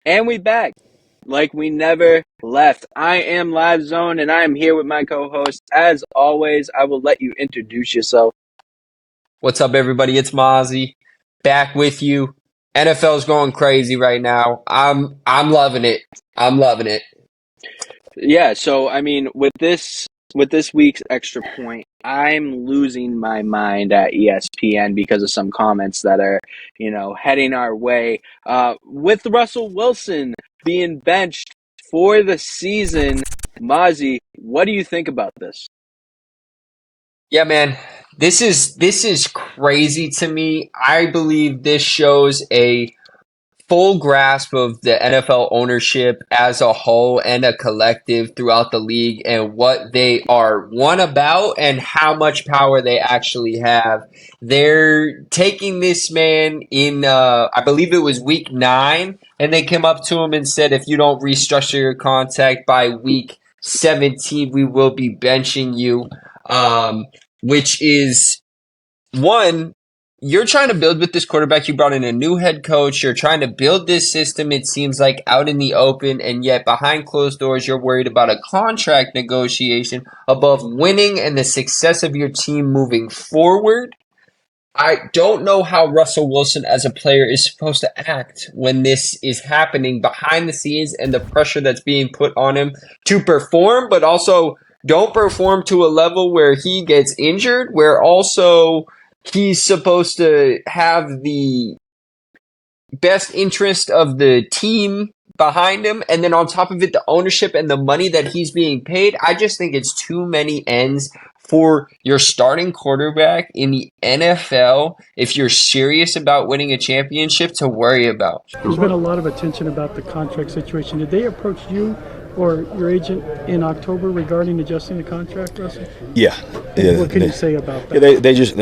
And we back like we never left. I am LiveZone, and I am here with my co-host. As always, I will let you introduce yourself. What's up, everybody? It's Mozzie, back with you. NFL's going crazy right now. I'm loving it. I'm loving it. Yeah, so I mean, with this week's extra point, I'm losing my mind at ESPN because of some comments that are, heading our way. With Russell Wilson being benched for the season, Mozzie, what do you think about this? Yeah, man. This is crazy to me. I believe this shows a full grasp of the NFL ownership as a whole and a collective throughout the league and what they are one about and how much power they actually have. They're taking this man in, I believe it was week 9, and they came up to him and said, if you don't restructure your contract by week 17, we will be benching you, which is one, you're trying to build with this quarterback. You brought in a new head coach. You're trying to build this system, it seems like, out in the open, and yet behind closed doors, you're worried about a contract negotiation above winning and the success of your team moving forward. I don't know how Russell Wilson as a player is supposed to act when this is happening behind the scenes and the pressure that's being put on him to perform, but also don't perform to a level where he gets injured, where also he's supposed to have the best interest of the team behind him. And then on top of it, the ownership and the money that he's being paid. I just think it's too many ends for your starting quarterback in the NFL if you're serious about winning a championship to worry about. There's been a lot of attention about the contract situation. Did they approach you or your agent in October regarding adjusting the contract, Russell? Yeah. What can you say about that? Yeah, they just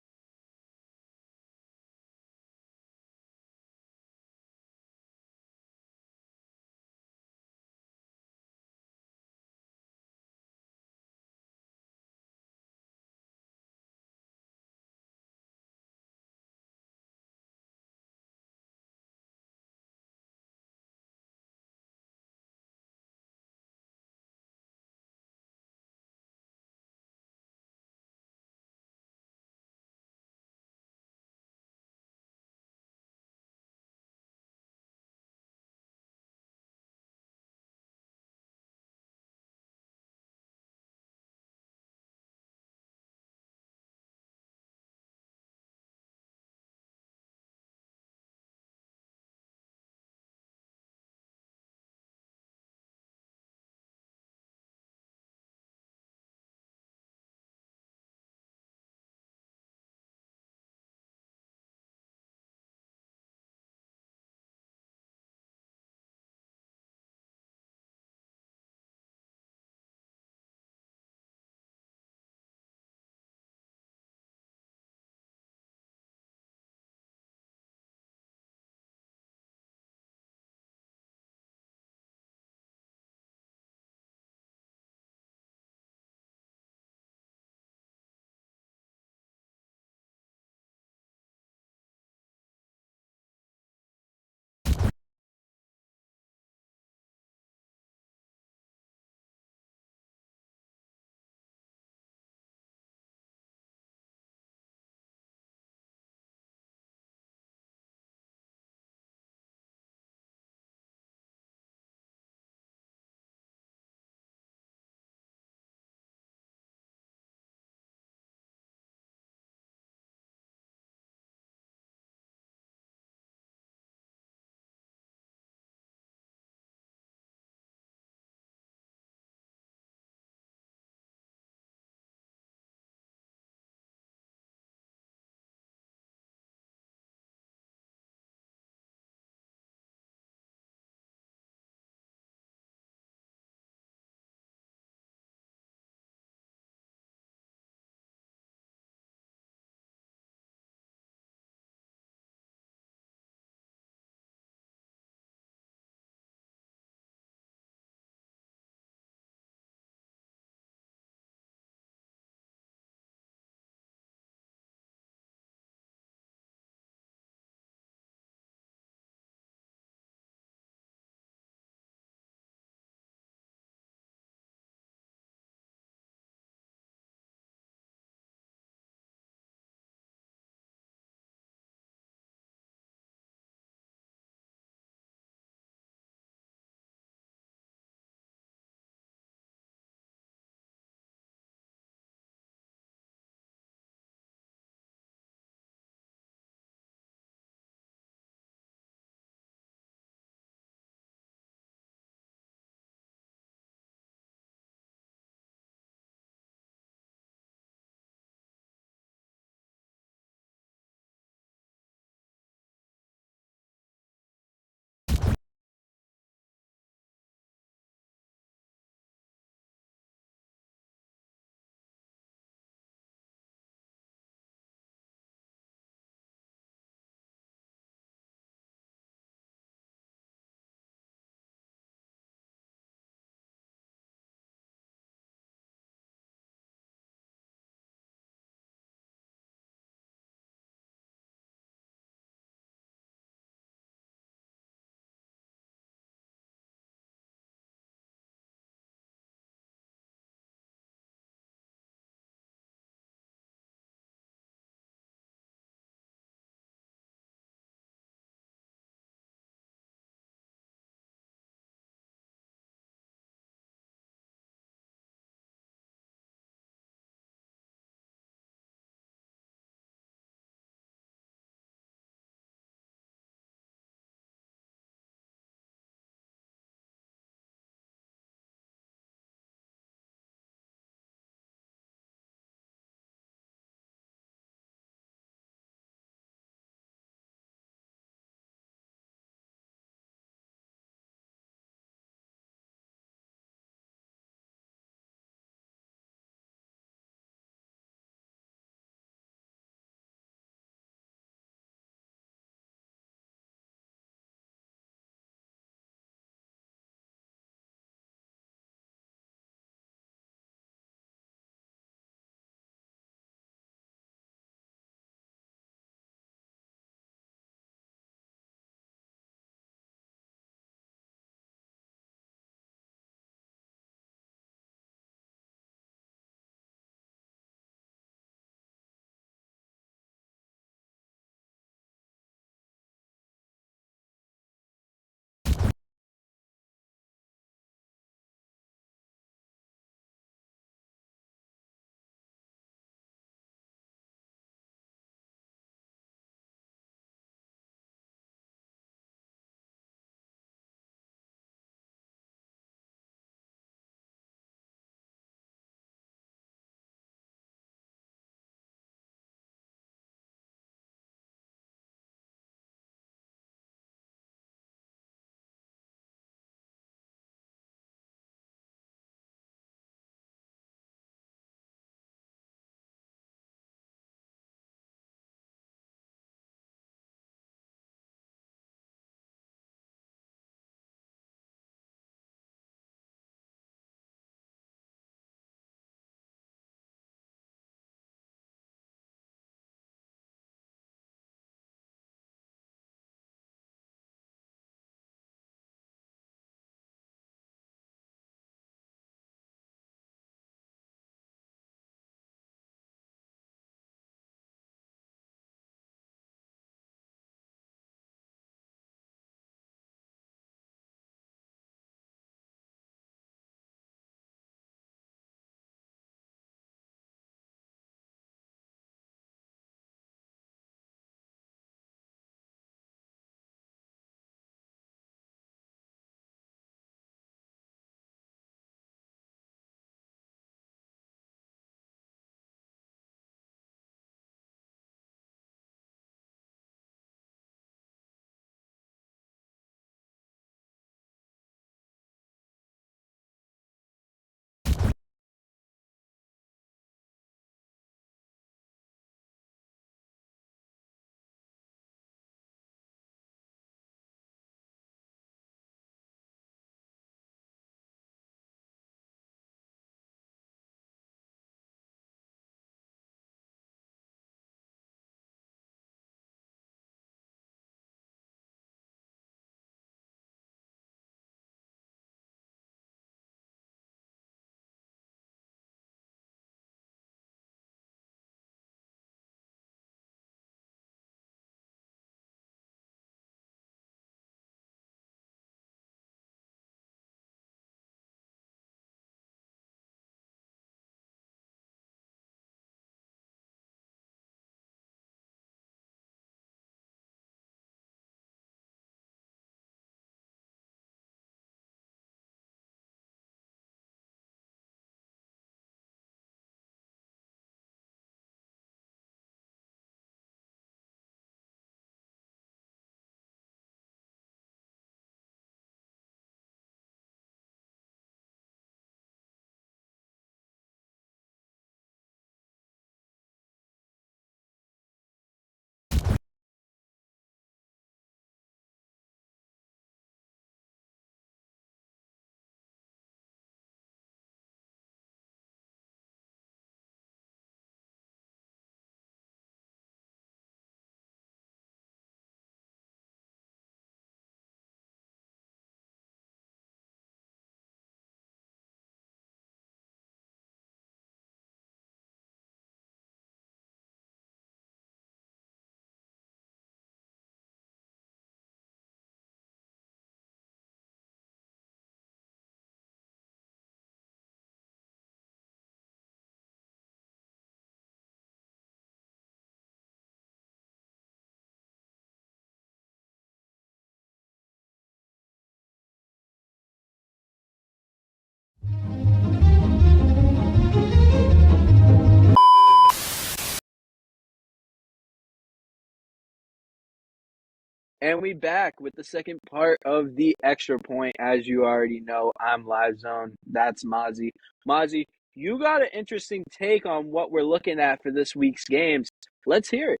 And we back with the second part of the extra point. As you already know, I'm Live Zone. That's Mazzi. Mazzi, you got an interesting take on what we're looking at for this week's games. Let's hear it.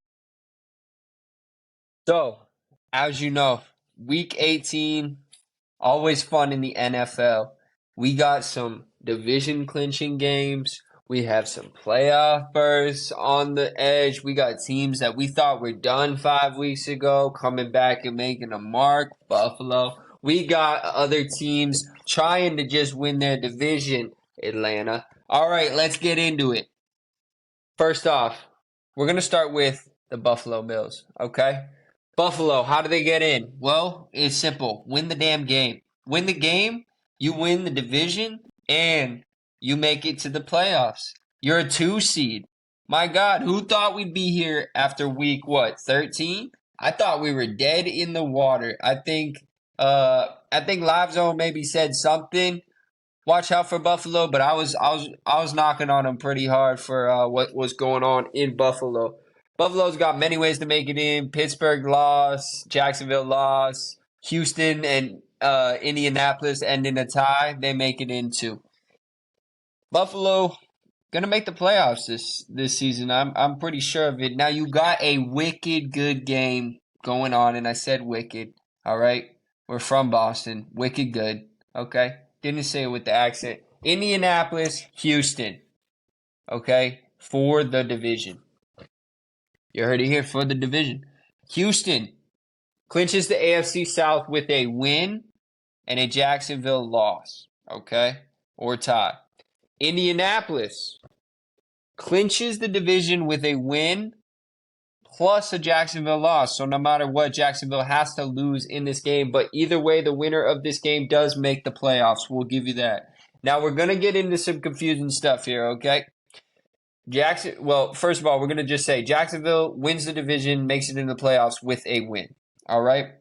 So, as you know, week 18, always fun in the NFL. We got some division clinching games. We have some playoff berths on the edge. We got teams that we thought were done 5 weeks ago coming back and making a mark. Buffalo. We got other teams trying to just win their division. Atlanta. All right, let's get into it. First off, we're going to start with the Buffalo Bills, okay? Buffalo, how do they get in? Well, it's simple. Win the damn game. Win the game, you win the division, and you make it to the playoffs. You're a 2 seed. My God, who thought we'd be here after week, 13? I thought we were dead in the water. I think Live Zone maybe said something. Watch out for Buffalo, but I was knocking on them pretty hard for what was going on in Buffalo. Buffalo's got many ways to make it in. Pittsburgh lost, Jacksonville lost, Houston and Indianapolis end in a tie. They make it in too. Buffalo gonna make the playoffs this season. I'm pretty sure of it. Now you got a wicked good game going on, and I said wicked. All right, we're from Boston. Wicked good. Okay. Didn't say it with the accent. Indianapolis, Houston. Okay? For the division. You heard it here, for the division. Houston clinches the AFC South with a win and a Jacksonville loss. Okay? Or tie. Indianapolis clinches the division with a win plus a Jacksonville loss. So no matter what, Jacksonville has to lose in this game. But either way, the winner of this game does make the playoffs. We'll give you that. Now we're going to get into some confusing stuff here, okay? First of all, we're going to just say Jacksonville wins the division, makes it into the playoffs with a win. All right?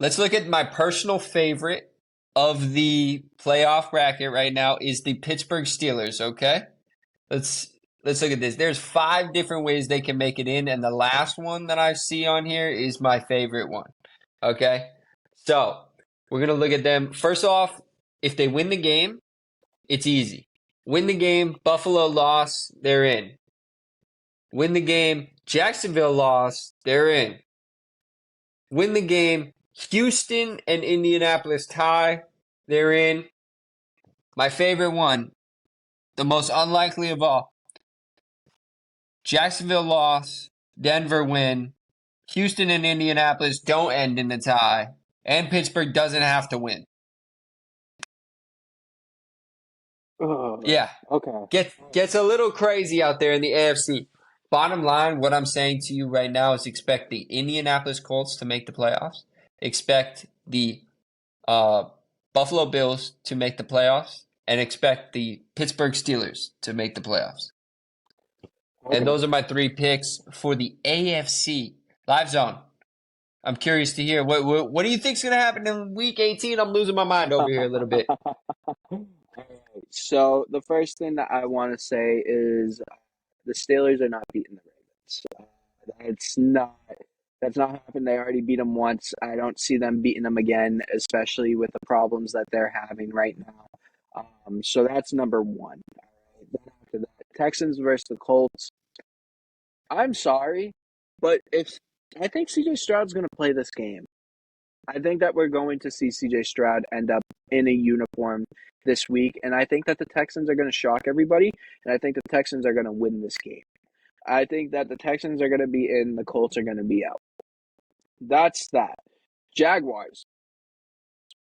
Let's look at my personal favorite of the playoff bracket right now is the Pittsburgh Steelers, okay? Let's look at this. There's 5 different ways they can make it in, and the last one that I see on here is my favorite one. Okay? So, we're going to look at them. First off, if they win the game, it's easy. Win the game, Buffalo lost, they're in. Win the game, Jacksonville lost, they're in. Win the game, Houston and Indianapolis tie, they're in. My favorite one, the most unlikely of all. Jacksonville loss, Denver win, Houston and Indianapolis don't end in the tie, and Pittsburgh doesn't have to win. Yeah. Okay. Gets a little crazy out there in the AFC. Bottom line, what I'm saying to you right now is expect the Indianapolis Colts to make the playoffs. Expect the Buffalo Bills to make the playoffs. And expect the Pittsburgh Steelers to make the playoffs. Okay. And those are my 3 picks for the AFC. Live Zone. I'm curious to hear what do you think's going to happen in week 18? I'm losing my mind over here a little bit. So the first thing that I want to say is the Steelers are not beating the Ravens. That's not happened. They already beat them once. I don't see them beating them again, especially with the problems that they're having right now. So that's number one. All right. Then after that, Texans versus the Colts. I'm sorry, but I think CJ Stroud's going to play this game. I think that we're going to see CJ Stroud end up in a uniform this week, and I think that the Texans are going to shock everybody, and I think the Texans are going to win this game. I think that the Texans are going to be in, the Colts are going to be out. That's that. Jaguars.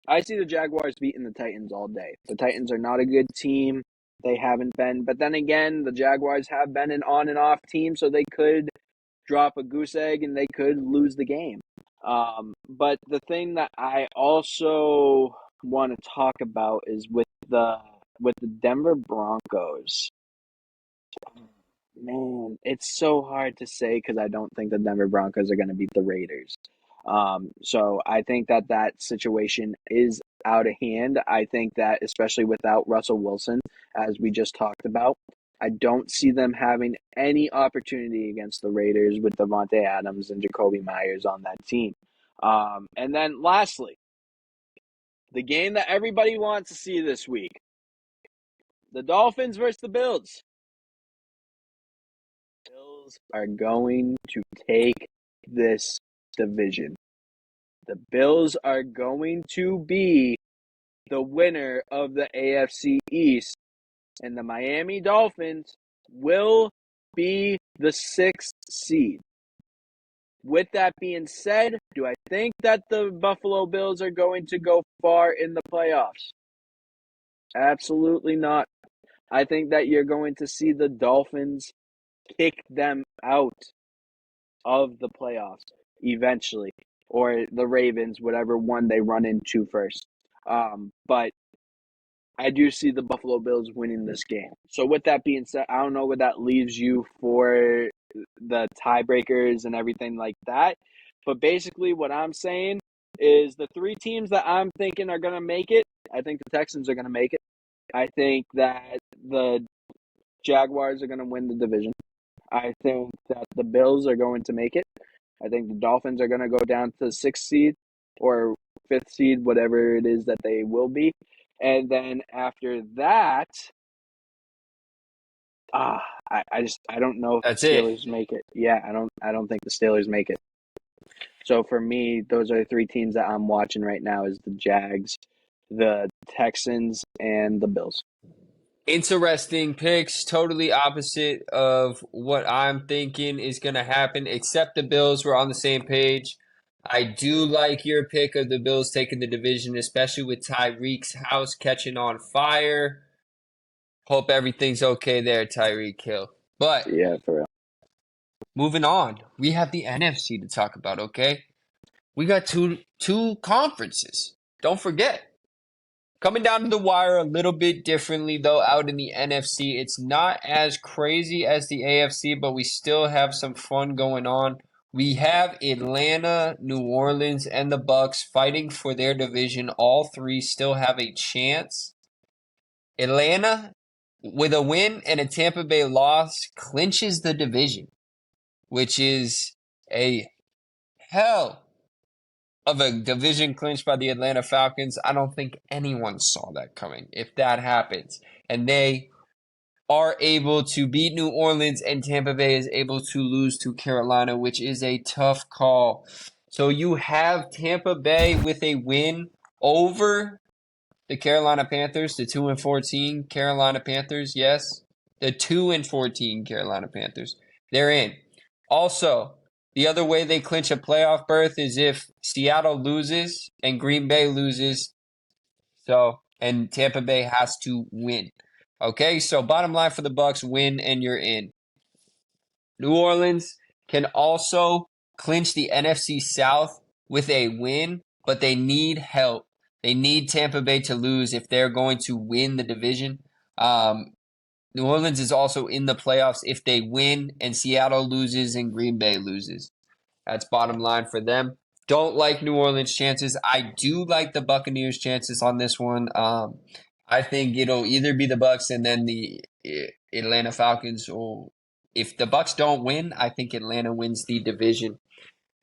I see the Jaguars beating the Titans all day. The Titans are not a good team. They haven't been. But then again, the Jaguars have been an on and off team, so they could drop a goose egg and they could lose the game. But the thing that I also want to talk about is with the Denver Broncos. Man, it's so hard to say because I don't think the Denver Broncos are going to beat the Raiders. So I think that situation is out of hand. I think that especially without Russell Wilson, as we just talked about, I don't see them having any opportunity against the Raiders with Devontae Adams and Jacoby Myers on that team. And then lastly, the game that everybody wants to see this week, the Dolphins versus the Bills. Bills are going to take this division. The Bills are going to be the winner of the AFC East, and the Miami Dolphins will be the 6th seed. With that being said, do I think that the Buffalo Bills are going to go far in the playoffs? Absolutely not. I think that you're going to see the Dolphins kick them out of the playoffs eventually, or the Ravens, whatever one they run into first. But I do see the Buffalo Bills winning this game. So with that being said, I don't know where that leaves you for the tiebreakers and everything like that. But basically what I'm saying is the 3 teams that I'm thinking are going to make it, I think the Texans are going to make it. I think that the Jaguars are going to win the division. I think that the Bills are going to make it. I think the Dolphins are going to go down to 6th seed or 5th seed, whatever it is that they will be. And then after that, I don't know if That's the it. Steelers make it. Yeah, I don't think the Steelers make it. So for me, those are the 3 teams that I'm watching right now: is the Jags, the Texans, and the Bills. Interesting picks, totally opposite of what I'm thinking is going to happen, except the Bills were on the same page. I do like your pick of the Bills taking the division, especially with Tyreek's house catching on fire. Hope everything's okay there, Tyreek Hill. But Yeah, for real. moving on, we have the NFC to talk about, okay? We got two conferences. Don't forget. Coming down to the wire a little bit differently, though, out in the NFC. It's not as crazy as the AFC, but we still have some fun going on. We have Atlanta, New Orleans, and the Bucks fighting for their division. All 3 still have a chance. Atlanta, with a win and a Tampa Bay loss, clinches the division, which is a hell of a division clinch by the Atlanta Falcons. I don't think anyone saw that coming. If that happens, and they are able to beat New Orleans and Tampa Bay is able to lose to Carolina, which is a tough call. So you have Tampa Bay with a win over the Carolina Panthers, the 2-14 Carolina Panthers. Yes, the 2-14 Carolina Panthers. They're in. Also, the other way they clinch a playoff berth is if Seattle loses and Green Bay loses. So, and Tampa Bay has to win. Okay, so bottom line for the Bucks, win and you're in. New Orleans can also clinch the NFC South with a win, but they need help. They need Tampa Bay to lose if they're going to win the division. New Orleans is also in the playoffs if they win and Seattle loses and Green Bay loses. That's bottom line for them. Don't like New Orleans' chances. I do like the Buccaneers' chances on this one. I think it'll either be the Bucks and then the Atlanta Falcons. Or if the Bucks don't win, I think Atlanta wins the division.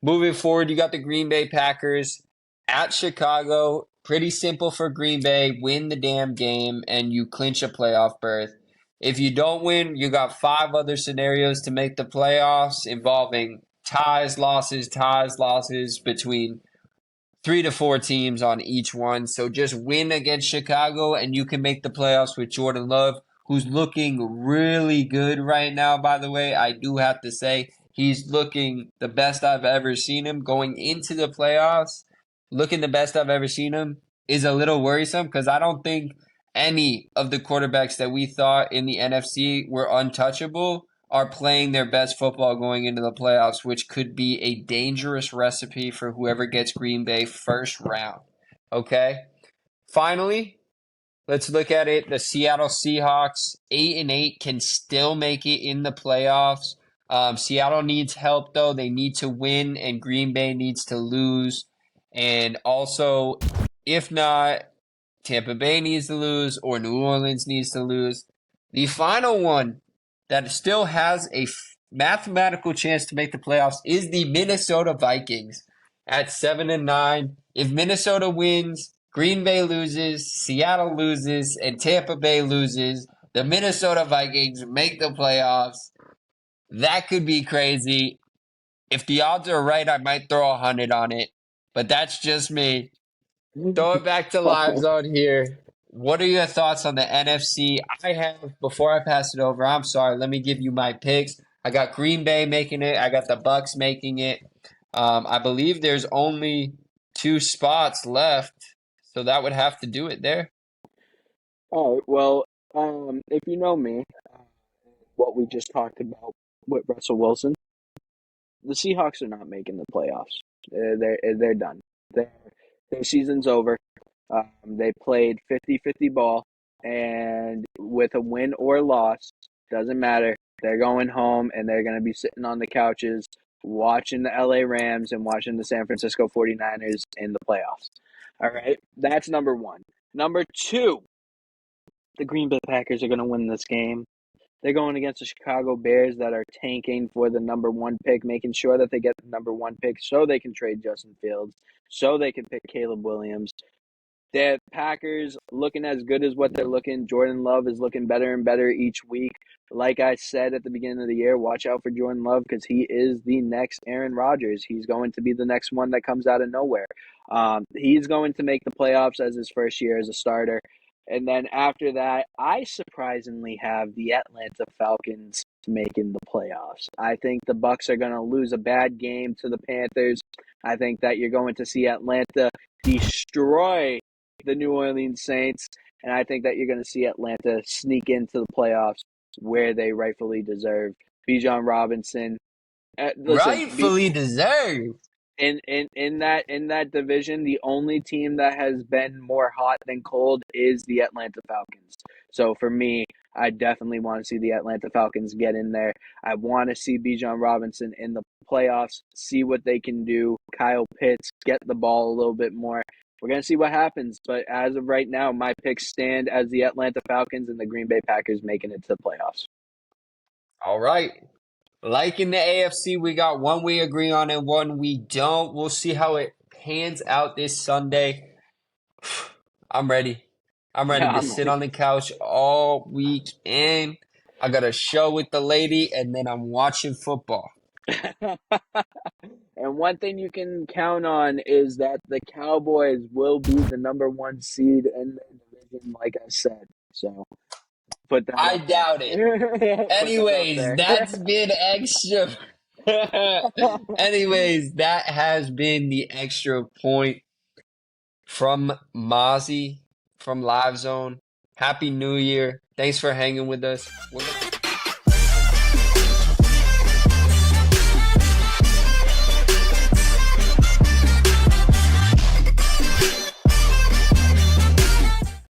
Moving forward, you got the Green Bay Packers at Chicago. Pretty simple for Green Bay. Win the damn game and you clinch a playoff berth. If you don't win, you got 5 other scenarios to make the playoffs involving ties, losses between 3 to 4 teams on each one. So just win against Chicago and you can make the playoffs with Jordan Love, who's looking really good right now, by the way. I do have to say, he's looking the best I've ever seen him going into the playoffs. Looking the best I've ever seen him is a little worrisome because I don't think any of the quarterbacks that we thought in the NFC were untouchable are playing their best football going into the playoffs, which could be a dangerous recipe for whoever gets Green Bay first round. Okay? Finally, let's look at it. The Seattle Seahawks, 8-8, can still make it in the playoffs. Seattle needs help, though. They need to win, and Green Bay needs to lose. And also, if not, Tampa Bay needs to lose or New Orleans needs to lose. The final one that still has a mathematical chance to make the playoffs is the Minnesota Vikings at 7-9. If Minnesota wins, Green Bay loses, Seattle loses, and Tampa Bay loses, the Minnesota Vikings make the playoffs. That could be crazy. If the odds are right, I might throw 100 on it, but that's just me. Throw it back to Live Zone here. What are your thoughts on the NFC? I have, before I pass it over, I'm sorry, let me give you my picks. I got Green Bay making it. I got the Bucks making it. I believe there's only 2 spots left, so that would have to do it there. All right. Well, if you know me, what we just talked about with Russell Wilson, the Seahawks are not making the playoffs. They're done. Their season's over. They played 50-50 ball, and with a win or loss, doesn't matter. They're going home, and they're going to be sitting on the couches watching the LA Rams and watching the San Francisco 49ers in the playoffs. All right? That's number one. Number two, the Green Bay Packers are going to win this game. They're going against the Chicago Bears that are tanking for the number 1 pick, making sure that they get the number 1 pick so they can trade Justin Fields, so they can pick Caleb Williams. The Packers looking as good as what they're looking. Jordan Love is looking better and better each week. Like I said at the beginning of the year, watch out for Jordan Love because he is the next Aaron Rodgers. He's going to be the next one that comes out of nowhere. He's going to make the playoffs as his first year as a starter. And then after that, I surprisingly have the Atlanta Falcons making the playoffs. I think the Bucks are going to lose a bad game to the Panthers. I think that you're going to see Atlanta destroy the New Orleans Saints, and I think that you're going to see Atlanta sneak into the playoffs where they rightfully deserve. Bijan Robinson, Rightfully deserved. In that division, the only team that has been more hot than cold is the Atlanta Falcons. So for me, I definitely want to see the Atlanta Falcons get in there. I want to see Bijan Robinson in the playoffs, see what they can do. Kyle Pitts, get the ball a little bit more. We're going to see what happens. But as of right now, my picks stand as the Atlanta Falcons and the Green Bay Packers making it to the playoffs. All right. Like in the AFC, we got one we agree on and one we don't. We'll see how it pans out this Sunday. I'm ready. I'm ready to sit on the couch all weekend. I got a show with the lady, and then I'm watching football. And one thing you can count on is that the Cowboys will be the number 1 seed in the division, like I said. So put that. I doubt it. Anyways, that's been extra. Anyways, that has been the extra point from MAZZI, from Live Zone. Happy New Year. Thanks for hanging with us.